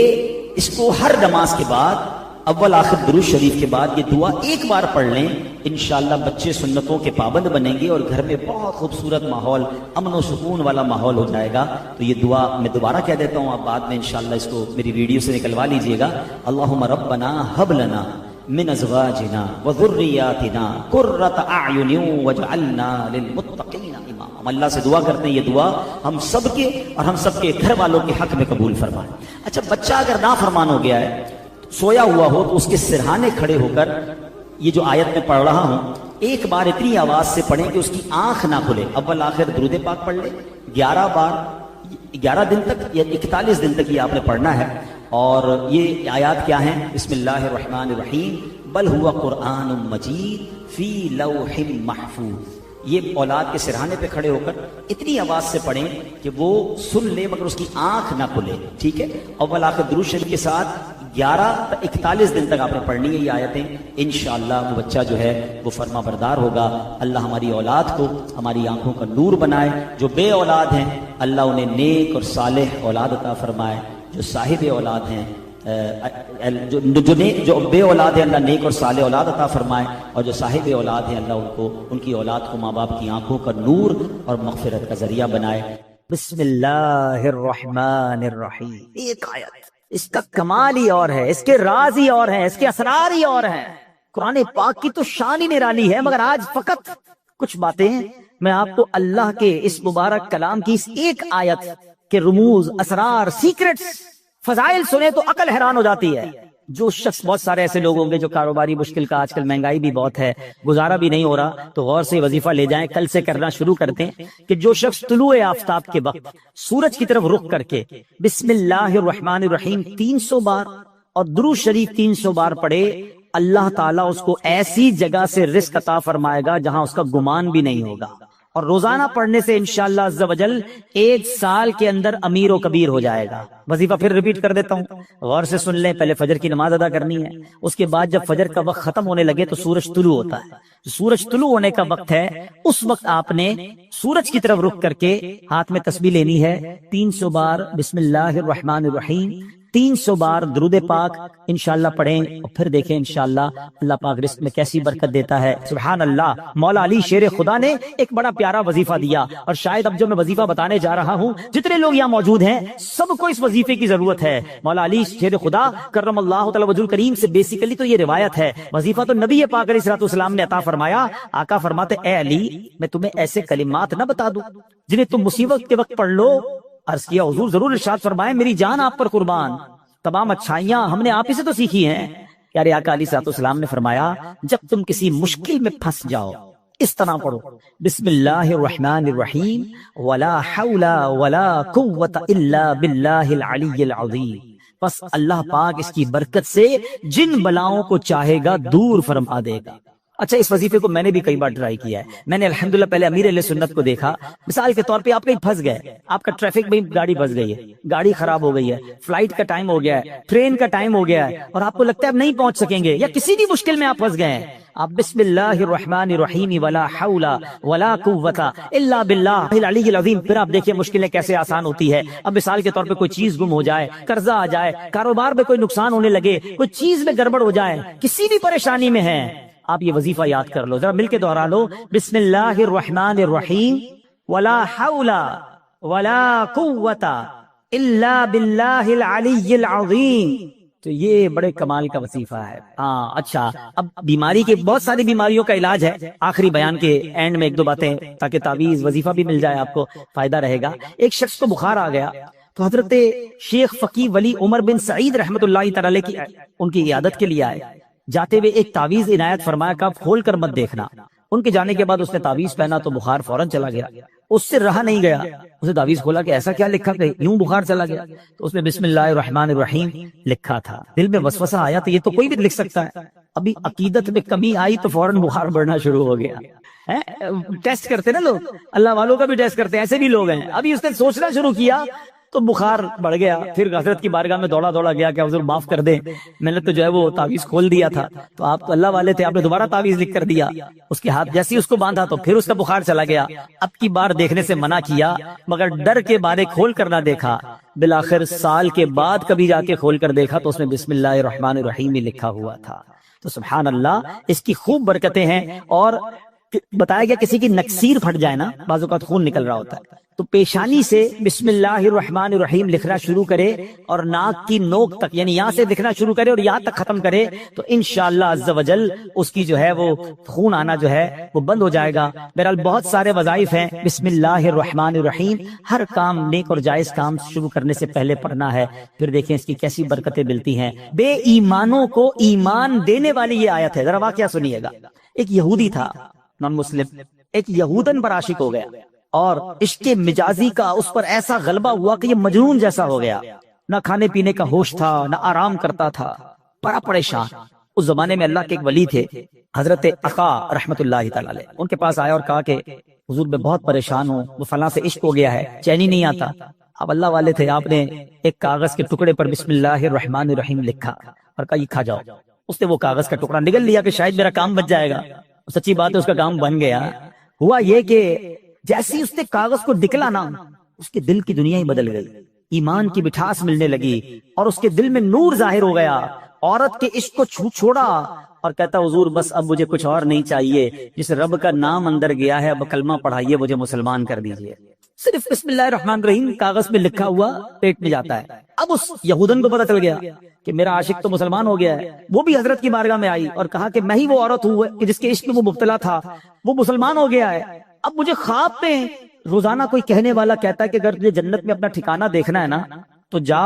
اس کو ہر نماز کے بعد, اول آخر درود شریف کے بعد یہ دعا ایک بار پڑھ لیں, انشاءاللہ بچے سنتوں کے پابند بنیں گے اور گھر میں بہت خوبصورت ماحول, امن و سکون والا ماحول ہو جائے گا. تو یہ دعا میں دوبارہ کہہ دیتا ہوں, آپ بعد میں انشاءاللہ اس کو میری ویڈیو سے نکلوا لیجئے گا. اللہم ربنا ہب لنا من ازواجنا وذریاتنا قرۃ اعین واجعلنا للمتقین اماما. ہم اللہ سے دعا کرتے ہیں یہ دعا ہم سب کے اور ہم سب کے گھر والوں کے حق میں قبول فرمائے. اچھا, بچہ اگر نافرمان ہو گیا ہے, سویا ہوا ہو, تو اس کے سرہانے کھڑے ہو کر یہ جو آیت میں پڑھ رہا ہوں ایک بار اتنی آواز سے پڑھیں کہ اس کی آنکھ نہ کھلے. اول آخر درود پاک پڑھ لے 11 بار, 11 دن تک یا 41 دن تک یہ آپ نے پڑھنا ہے. اور یہ آیات کیا ہیں, بسم اللہ الرحمن الرحیم, بل ہوا قرآن مجید فی لوح محفوظ. یہ اولاد کے سرہانے پہ کھڑے ہو کر اتنی آواز سے پڑھیں کہ وہ سن لے مگر اس کی آنکھ نہ کھلے. ٹھیک ہے, اول آخر درود شریف کے ساتھ 41 دن تک آپ نے پڑھنی ہے یہ آیتیں. انشاءاللہ وہ بچہ جو ہے وہ فرما بردار ہوگا. اللہ ہماری اولاد کو ہماری آنکھوں کا نور بنائے. جو بے اولاد ہیں اللہ انہیں نیک اور صالح اولاد عطا فرمائے. جو صاحب اولاد ہیں جو بے اولاد ہے اللہ نیک اور صالح اولاد عطا فرمائے. اور جو صاحب اولاد ہیں اللہ ان کی اولاد کو ماں باپ کی آنکھوں کا نور اور مغفرت کا ذریعہ بنائے. بسم اللہ الرحمن الرحیم. ایک آیت اس کا کمال ہی اور ہے، اس کے راز ہی اور ہیں، اس کے اسرار ہی اور ہیں. قرآن پاک کی تو شان ہی نرالی ہے، مگر آج فقط کچھ باتیں میں آپ کو اللہ کے اس مبارک کلام کی اس ایک آیت کے رموز، اسرار، سیکرٹس، فضائل سنے تو عقل حیران ہو جاتی ہے. جو شخص، بہت سارے ایسے لوگ ہوں گے جو کاروباری مشکل کا، آج کل مہنگائی بھی بہت ہے، گزارا بھی نہیں ہو رہا، تو غور سے وظیفہ لے جائیں. کل سے کرنا شروع کرتے ہیں کہ جو شخص طلوع آفتاب کے وقت سورج کی طرف رخ کر کے بسم اللہ الرحمن الرحیم 300 بار اور درود شریف 300 بار پڑھے، اللہ تعالیٰ اس کو ایسی جگہ سے رزق عطا فرمائے گا جہاں اس کا گمان بھی نہیں ہوگا. اور روزانہ پڑھنے سے انشاءاللہ عز و جل 1 سال کے اندر امیر و کبیر ہو جائے گا. وظیفہ پھر ریپیٹ کر دیتا ہوں، غور سے سن لیں. پہلے فجر کی نماز ادا کرنی ہے، اس کے بعد جب فجر کا وقت ختم ہونے لگے تو سورج طلوع ہوتا ہے. سورج طلوع ہونے کا وقت ہے، اس وقت آپ نے سورج کی طرف رخ کر کے ہاتھ میں تسبیح لینی ہے. 300 بار بسم اللہ الرحمن الرحیم، 300 بار درود پاک انشاءاللہ پڑھیں، اور پھر دیکھیں انشاءاللہ اللہ پاک رزق میں کیسی برکت دیتا ہے. سبحان اللہ. مولا علی شیر خدا نے ایک بڑا پیارا وظیفہ دیا، اور شاید اب جو میں وظیفہ بتانے جا رہا ہوں جتنے لوگ یہاں موجود ہیں سب کو اس وظیفے کی ضرورت ہے. مولا علی شیر خدا کرم اللہ تعالی وجہ الکریم سے بیسیکلی تو یہ روایت ہے. وظیفہ تو نبی پاک علیہ الصلوۃ والسلام نے عطا فرمایا. آقا فرماتے اے علی میں تمہیں ایسے کلمات نہ بتا دوں جنہیں تم مصیبت کے وقت پڑھ لو. عرض کیا حضور ضرور. ارشاد فرمائے میری جان آپ پر قربان، تمام اچھائیاں ہم نے آپ ہی سے تو سیکھی ہیں. پیارے آقا علیہ الصلوۃ والسلام نے فرمایا جب تم کسی مشکل میں پھنس جاؤ اس طرح پڑھو بسم اللہ الرحمن الرحیم ولا حول ولا قوت الا باللہ العلی العظیم. بس اللہ پاک اس کی برکت سے جن بلاؤں کو چاہے گا دور فرما دے گا. اچھا اس وظیفے کو میں نے بھی کئی بار ٹرائی کیا ہے. میں نے الحمدللہ پہلے امیر اہل سنت کو دیکھا. مثال کے طور پہ آپ کہیں پھنس گئے، آپ کا ٹریفک میں گاڑی پھنس گئی ہے، گاڑی خراب ہو گئی ہے، فلائٹ کا ٹائم ہو گیا ہے، ٹرین کا ٹائم ہو گیا ہے، اور آپ کو لگتا ہے اب نہیں پہنچ سکیں گے، یا کسی بھی مشکل میں آپ پھنس گئے ہیں، آپ بسم اللہ الرحمن الرحیم ولا حول ولا قوت الا باللہ العلی العظیم. پھر آپ دیکھیے مشکلیں کیسے آسان ہوتی ہے. اب مثال کے طور پہ کوئی چیز گم ہو جائے، قرضہ آ جائے، کاروبار میں کوئی نقصان ہونے لگے، کوئی چیز میں گڑبڑ ہو جائے، کسی بھی پریشانی میں ہے، آپ یہ وظیفہ یاد کر لو. ذرا مل کے دوہرا لو بسم اللہ الرحمن الرحیم ولا حول ولا قوت الا باللہ العلی العظیم. تو یہ بڑے کمال کا وظیفہ ہے. ہاں اچھا اب بیماری کے بہت ساری بیماریوں کا علاج ہے. آخری بیان کے اینڈ میں 1-2 باتیں تاکہ تعویذ وظیفہ بھی مل جائے، آپ کو فائدہ رہے گا. ایک شخص کو بخار آ گیا تو حضرت شیخ فقی ولی عمر بن سعید رحمۃ اللہ تعالی کی ان کی عیادت کے لیے آئے. جاتے ہوئے ایک تعویذ عنایت فرمایا کہ آپ کھول کر مت دیکھنا. ان کے جانے کے بعد اس نے تعویذ پہنا تو بخار فوراً چلا گیا. اس سے رہا نہیں گیا، اسے تعویذ کھولا کہ ایسا کیا لکھا کہ یوں بخار چلا گیا. تو اس میں بسم اللہ الرحمن الرحیم لکھا تھا. دل میں وسوسہ آیا تو یہ تو کوئی بھی لکھ سکتا ہے. ابھی عقیدت میں کمی آئی تو فوراً بخار بڑھنا شروع ہو گیا. ٹیسٹ کرتے نا لوگ، اللہ والوں کا بھی ٹیسٹ کرتے ہیں، ایسے بھی لوگ ہیں. ابھی اس نے سوچنا شروع کیا تو بخار بڑھ گیا. پھر حضرت کی بارگاہ میں دوڑا گیا کہ حضور معاف کر دیں، میں نے تو جو ہے وہ تعویذ کھول دیا تھا. تو آپ تو اللہ والے تھے، آپ نے دوبارہ تعویذ لکھ کر دیا. اس کے ہاتھ جیسے اس کو باندھا تو پھر اس کا بخار چلا گیا. اب کی بار دیکھنے سے منع کیا مگر ڈر کے بارے کھول کر نہ دیکھا. بالآخر سال کے بعد کبھی جا کے کھول کر دیکھا تو اس میں بسم اللہ الرحمن الرحیم ہی لکھا ہوا تھا. تو سبحان اللہ اس کی خوب برکتیں ہیں. اور بتایا گیا کسی کی نکسیر پھٹ جائے نا، بعض اوقات خون نکل رہا ہوتا ہے، تو پیشانی سے بسم اللہ الرحمن الرحیم لکھنا شروع کرے اور ناک کی نوک تک، یعنی یہاں سے لکھنا شروع کرے اور یہاں تک ختم کرے تو انشاءاللہ عز و جل اس کی جو ہے وہ خون آنا جو ہے وہ بند ہو جائے گا. بہرحال بہت سارے وظائف ہیں. بسم اللہ الرحمن الرحیم ہر کام نیک اور جائز کام شروع کرنے سے پہلے پڑھنا ہے. پھر دیکھیں اس کی کیسی برکتیں ملتی ہیں. بے ایمانوں کو ایمان دینے والی یہ آیت ہے. ذرا واقعہ سنیے گا. ایک یہودی تھا نان مسلم، ایک یہودن پر عاشق ہو گیا اور عشق مجازی کا اس پر ایسا غلبہ ہوا کہ یہ مجنون جیسا ہو گیا. نہ کھانے پینے کا ہوش تھا، نہ آرام کرتا تھا، بڑا پریشان. اس زمانے میں اللہ کے ایک ولی تھے حضرت عقا رحمت اللہ تعالی علیہ. ان کے پاس آیا اور کہا کہ حضور میں بہت پریشان ہوں، وہ فلاں سے عشق ہو گیا ہے، چین ہی نہیں آتا. آپ اللہ والے تھے، آپ نے ایک کاغذ کے ٹکڑے پر بسم اللہ الرحمن الرحیم لکھا اور کہا یہ کھا جاؤ. اس نے وہ کاغذ کا ٹکڑا نگل لیا کہ شاید میرا کام بچ جائے گا. سچی بات ہے اس کا کام بن گیا. ہوا یہ کہ جیسی اس نے کاغذ کو نکلا نا، اس کے دل کی دنیا ہی بدل گئی، ایمان کی مٹھاس ملنے لگی اور اس کے دل میں نور ظاہر ہو گیا. عورت کے عشق کو چھوڑا اور کہتا حضور بس اب مجھے کچھ اور نہیں چاہیے، جس رب کا نام اندر گیا ہے اب کلمہ پڑھائیے، مجھے مسلمان کر دیجئے. صرف بسم اللہ الرحمن الرحیم کاغذ میں لکھا ہوا پیٹ میں جاتا ہے. اب اس یہودن کو پتہ چل گیا کہ میرا عاشق تو مسلمان ہو گیا ہے. وہ بھی حضرت کی بارگاہ میں آئی اور کہا کہ میں ہی وہ عورت ہوں کہ جس کے عشق میں وہ مبتلا تھا، وہ مسلمان ہو گیا ہے. اب مجھے خواب میں روزانہ کوئی کہنے والا کہتا ہے کہ اگر تجھے جنت میں اپنا ٹھکانہ دیکھنا ہے نا تو جا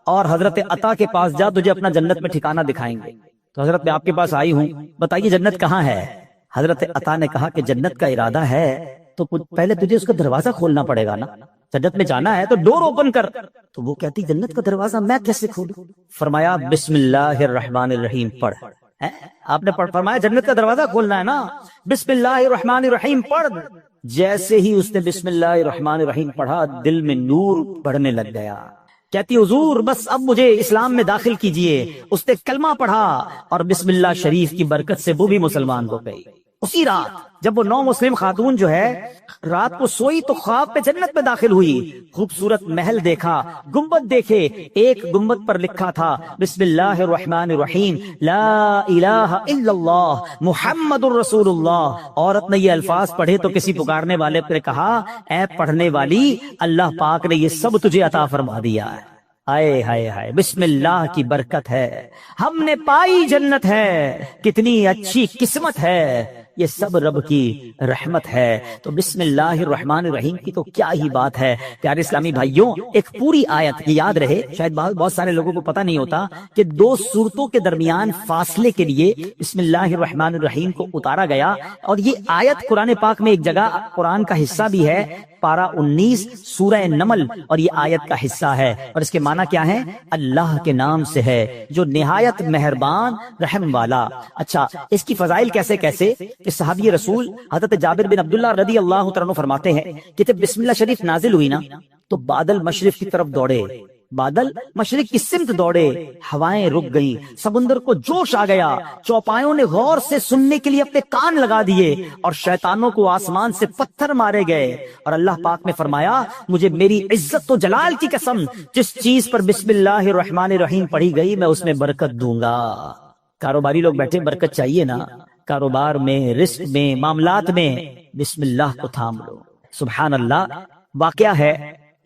اور حضرت عطا کے پاس جا، تجھے اپنا جنت میں ٹھکانہ دکھائیں گے. تو حضرت میں آپ کے پاس آئی ہوں، بتائیے جنت کہاں ہے؟ حضرت عطا نے کہا کہ جنت کا ارادہ ہے تو پہلے تجھے اس کا دروازہ کھولنا پڑے گا نا، جنت میں جانا ہے تو ڈور اوپن کر. تو وہ کہتی جنت کا دروازہ میں کیسے کھولوں؟ فرمایا بسم اللہ الرحمن الرحیم پڑھ. آپ نے فرمایا جنت کا دروازہ کھولنا ہے نا، بسم اللہ الرحمن الرحیم پڑھ. جیسے ہی اس نے بسم اللہ الرحمن الرحیم پڑھا دل میں نور بڑھنے لگ گیا. کہتی حضور بس اب مجھے اسلام میں داخل کیجئے. اس نے کلمہ پڑھا اور بسم اللہ شریف کی برکت سے وہ بھی مسلمان ہو گئی. اسی رات جب وہ نو مسلم خاتون جو ہے رات کو سوئی تو خواب پہ جنت میں داخل ہوئی. خوبصورت محل دیکھا، گنبد دیکھے. ایک گنبد پر لکھا تھا بسم اللہ الرحمن الرحیم لا الہ الا اللہ محمد الرسول اللہ. عورت نے یہ الفاظ پڑھے تو کسی پکارنے والے نے کہا اے پڑھنے والی، اللہ پاک نے یہ سب تجھے عطا فرما دیا ہے. آئے ہائے ہائے، بسم اللہ کی برکت ہے، ہم نے پائی جنت ہے، کتنی اچھی قسمت ہے، یہ سب رب کی رحمت ہے. تو بسم اللہ الرحمن الرحیم کی تو کیا ہی بات ہے. پیارے اسلامی بھائیوں، ایک پوری آیت یاد رہے، شاید بہت سارے لوگوں کو پتہ نہیں ہوتا کہ دو سورتوں کے درمیان فاصلے کے لیے بسم اللہ الرحمن الرحیم کو اتارا گیا. اور یہ آیت قرآن پاک میں ایک جگہ قرآن کا حصہ بھی ہے، پارہ 19 سورہ نمل، اور یہ آیت کا حصہ ہے. اور اس کے معنی کیا ہے؟ اللہ کے نام سے ہے جو نہایت مہربان رحم والا. اچھا، اس کی فضائل کیسے کیسے کہ صحابی رسول حضرت جابر بن عبداللہ رضی اللہ تعالیٰ عنہ فرماتے ہیں کہ جب بسم اللہ شریف نازل ہوئی نا تو بادل مشرق کی طرف دوڑے، بادل مشرق کی سمت دوڑے، ہوائیں رک گئیں، سمندر کو جوش آ گیا، چوپایوں نے غور سے سننے کے لیے اپنے کان لگا دیے اور شیطانوں کو آسمان سے پتھر مارے گئے. اور اللہ پاک نے فرمایا مجھے میری عزت و جلال کی قسم، جس چیز پر بسم اللہ الرحمن الرحیم پڑھی گئی میں اس میں برکت دوں گا. کاروباری لوگ بیٹھے، برکت چاہیے نا، کاروبار میں، رزق میں، معاملات میں بسم اللہ کو تھام لو. سبحان اللہ. واقعہ ہے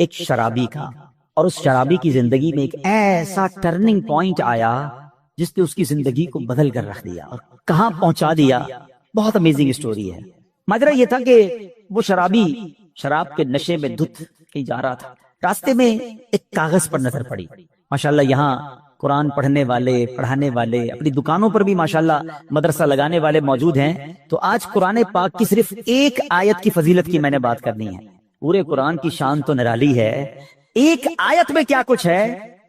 ایک شرابی کا، اور اس شرابی کی زندگی میں ایک ایسا ٹرننگ پوائنٹ آیا جس نے اس کی زندگی کو بدل کر رکھ دیا اور کہاں پہنچا دیا. بہت امیزنگ اسٹوری ہے. ماجرا یہ تھا کہ وہ شرابی شراب کے نشے میں دھت کہیں جا رہا تھا. راستے میں ایک کاغذ پر نظر پڑی. ماشاءاللہ یہاں قرآن پڑھنے والے، پڑھانے والے، اپنی دکانوں پر بھی ماشاءاللہ مدرسہ لگانے والے موجود ہیں. تو آج قرآن پاک کی صرف ایک آیت کی فضیلت کی میں نے بات کرنی ہے. پورے قرآن کی شان تو نرالی ہے، ایک آیت میں کیا کچھ ہے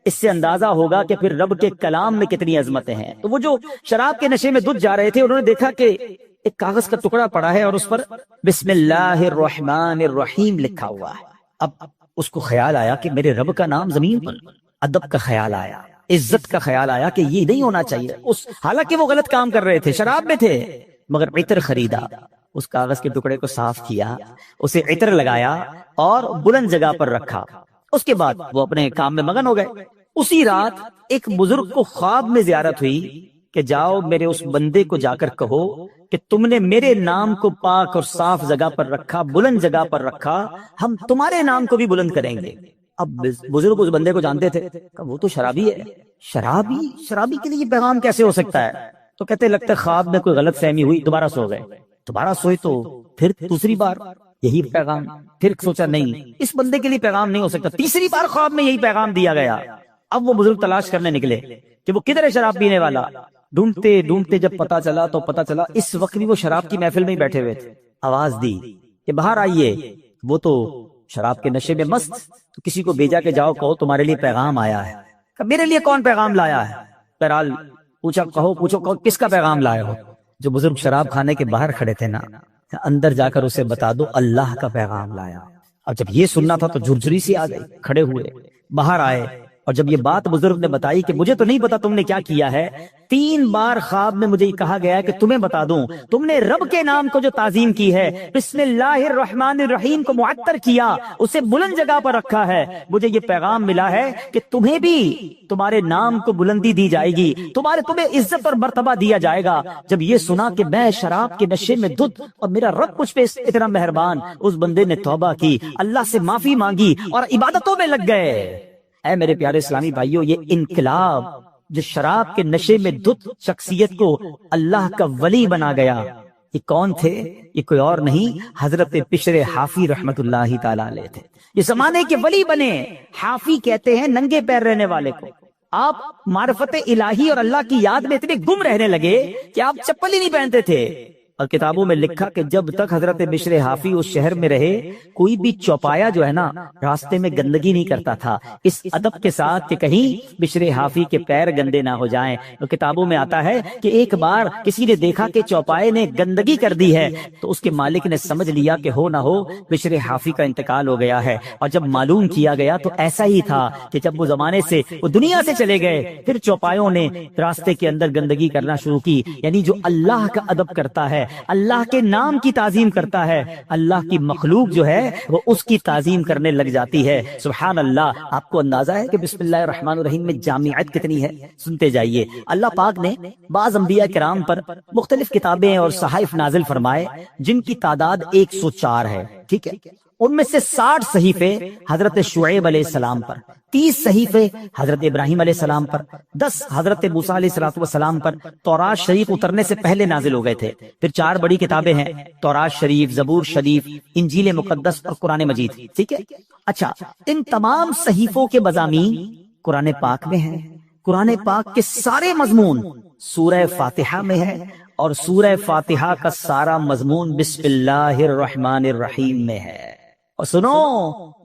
اس سے اندازہ ہوگا کہ پھر رب کے کلام میں کتنی عظمتیں ہیں. تو وہ جو شراب کے نشے میں دھت جا رہے تھے، انہوں نے دیکھا کہ ایک کاغذ کا ٹکڑا پڑا ہے اور اس پر بسم اللہ الرحمن الرحیم لکھا ہوا ہے. اب اس کو خیال آیا کہ میرے رب کا نام زمین پر. ادب کا خیال آیا، عزت کا خیال آیا کہ یہ نہیں ہونا چاہیے. حالانکہ وہ غلط کام کر رہے تھے، شراب میں تھے، مگر عطر خریدا، اس کاغذ کے ٹکڑے کو صاف کیا، اسے عطر لگایا اور بلند جگہ پر رکھا. اس کے بعد وہ اپنے کام میں مگن ہو گئے. اسی رات ایک بزرگ کو خواب میں زیارت ہوئی کہ جاؤ میرے اس بندے کو جا کر کہو کہ تم نے میرے نام کو پاک اور صاف جگہ پر رکھا، بلند جگہ پر رکھا، ہم تمہارے نام کو بھی بلند کریں گے. اب بزرگ اس بندے کو جانتے تھے کہ وہ تو شرابی ہے. شرابی کے لیے یہ پیغام کیسے ہو سکتا ہے؟ تو کہتے لگتا ہے خواب میں کوئی غلط فہمی ہوئی، دوبارہ سو گئے. دوبارہ سوئے تو پھر دوسری بار یہی پیغام. پھر سوچا نہیں اس بندے کے لیے پیغام نہیں ہو سکتا. تیسری بار خواب میں یہی پیغام دیا گیا. اب وہ بزرگ تلاش کرنے نکلے کہ وہ کدھر ہے شراب پینے والا. ڈھونڈتے ڈھونڈتے جب پتا چلا اس وقت بھی وہ شراب کی محفل میں ہی بیٹھے ہوئے تھے. آواز دی کہ باہر آئیے. وہ تو شراب کے نشے میں مست. تو کسی کو بھیجا کہ جاؤ کہو تمہارے لیے پیغام آیا ہے. کہ میرے لیے کون پیغام لایا ہے؟ بہرحال پوچھو کس کا پیغام لائے ہو؟ جو بزرگ شراب کھانے کے باہر کھڑے تھے نا، اندر جا کر اسے بتا دو اللہ کا پیغام لایا. اب جب یہ سننا تھا تو جھرجھری سی آ گئی، کھڑے ہوئے، باہر آئے، اور جب یہ بات بزرگ نے بتائی کہ مجھے تو نہیں پتا تم نے کیا کیا ہے، 3 بار خواب میں مجھے کہا گیا کہ تمہیں بتا دوں، تم نے رب کے نام کو جو تعظیم کی ہے، بسم اللہ الرحمن الرحیم کو معطر کیا، اسے بلند جگہ پر رکھا ہے، مجھے یہ پیغام ملا ہے کہ تمہیں بھی تمہارے نام کو بلندی دی جائے گی، تمہیں عزت اور مرتبہ دیا جائے گا۔ جب یہ سنا کہ میں شراب کے نشے میں دھت اور میرا رب مجھ پہ اتنا مہربان، اس بندے نے توبہ کی، اللہ سے معافی مانگی اور عبادتوں میں لگ گئے۔ اے میرے پیارے اسلامی بھائیوں، یہ انقلاب جو شراب کے نشے میں دھت شخصیت کو اللہ کا ولی بنا گیا، یہ کون تھے؟ یہ کوئی اور نہیں، حضرت بشر حافی رحمت اللہ تعالی علیہ تھے۔ یہ زمانے کے ولی بنے۔ حافی کہتے ہیں ننگے پیر رہنے والے کو۔ آپ معرفت الہی اور اللہ کی یاد میں اتنے گم رہنے لگے کہ آپ چپل ہی نہیں پہنتے تھے۔ اور کتابوں میں لکھا کہ جب تک حضرت بشر حافی اس شہر میں رہے، کوئی بھی چوپایا جو ہے نا راستے میں گندگی نہیں کرتا تھا، اس ادب کے ساتھ کہ کہیں بشر حافی کے پیر گندے نہ ہو جائیں۔ تو کتابوں میں آتا ہے کہ ایک بار کسی نے دیکھا کہ چوپائے نے گندگی کر دی ہے، تو اس کے مالک نے سمجھ لیا کہ ہو نہ ہو بشر حافی کا انتقال ہو گیا ہے۔ اور جب معلوم کیا گیا تو ایسا ہی تھا کہ جب وہ زمانے سے وہ دنیا سے چلے گئے، پھر چوپایوں نے راستے کے اندر گندگی کرنا شروع کی۔ یعنی جو اللہ کا ادب کرتا ہے، اللہ کے نام کی تعظیم کرتا ہے، اللہ کی مخلوق جو ہے وہ اس کی تعظیم کرنے لگ جاتی ہے۔ سبحان اللہ۔ آپ کو اندازہ ہے کہ بسم اللہ الرحمن الرحیم میں جامعیت کتنی ہے؟ سنتے جائیے۔ اللہ پاک نے بعض انبیاء کرام پر مختلف کتابیں اور صحائف نازل فرمائے جن کی تعداد 104 ہے، ٹھیک ہے؟ ان میں سے 60 صحیفے حضرت شعیب علیہ السلام پر، 30 صحیفے حضرت ابراہیم علیہ السلام پر، 10 حضرت موسیٰ علیہ السلام پر تورات شریف اترنے سے پہلے نازل ہو گئے تھے۔ پھر 4 بڑی کتابیں ہیں، تورات شریف، زبور شریف، انجیل مقدس اور قرآن مجید، ٹھیک ہے؟ اچھا، ان تمام صحیفوں کے مضامین قرآن پاک میں ہیں۔ قرآن پاک کے سارے مضمون سورہ فاتحہ میں ہے، اور سورہ فاتحہ کا سارا مضمون بسم اللہ الرحمن الرحیم میں ہے۔ اور سنو،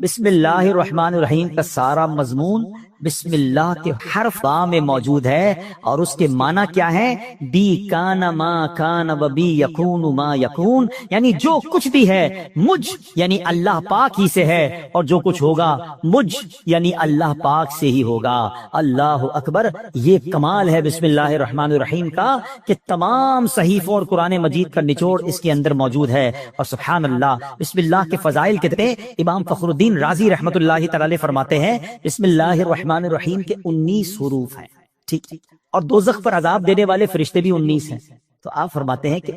بسم اللہ الرحمن الرحیم کا سارا مضمون بسم اللہ کے حرف با میں موجود ہے، اور اس کے معنی کیا ہے؟ بی کان ما کان و بی یکون ما یکون، یعنی جو کچھ بھی ہے مجھ یعنی اللہ پاک ہی سے ہے، اور جو کچھ ہوگا مجھ یعنی اللہ پاک سے ہی ہوگا۔ اللہ اکبر۔ یہ کمال ہے بسم اللہ الرحمن الرحیم کا کہ تمام صحیفوں اور قرآن مجید کا نچوڑ اس کے اندر موجود ہے۔ اور سبحان اللہ، بسم اللہ کے فضائل کتنے! امام فخر الدین رازی رحمت اللہ تعالی فرماتے ہیں بسم اللہ الرحمن الرحیم کے 19 حروف ہیں، ٹھیک، اور دوزخ پر عذاب دینے والے فرشتے بھی 19 ہیں۔ تو آپ فرماتے ہیں کہ